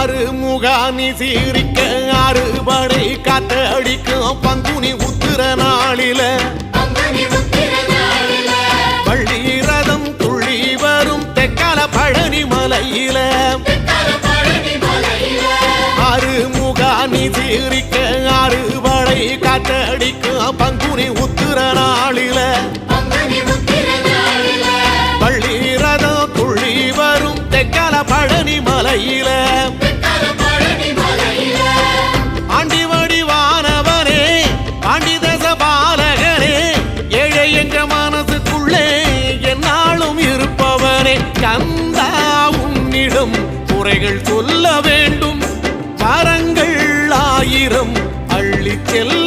ஆறுமுகானி சீரிக்க அறுபடை காத்தடிக்கும் பங்குனி உத்திர நாளில வள்ளி ரதம் துள்ளி வரும் தெற்கால பழனி மலையில ஆறுமுகானி சீரிக்க அறுபடை காத்தடிக்கும் பங்குனி உத்திர நாளில வள்ளி ரதம் துள்ளி வரும் தெற்கால பழனி மலையில ஆண்டி வடிவானவனே ஆண்டி தச பாலகனே ஏழை என்ற மனசுக்குள்ளே என்னாலும் இருப்பவனே கந்தா உன்னிடம் குறைகள் சொல்ல வேண்டும் வரங்கள் ஆயிரம் அள்ளி செல்ல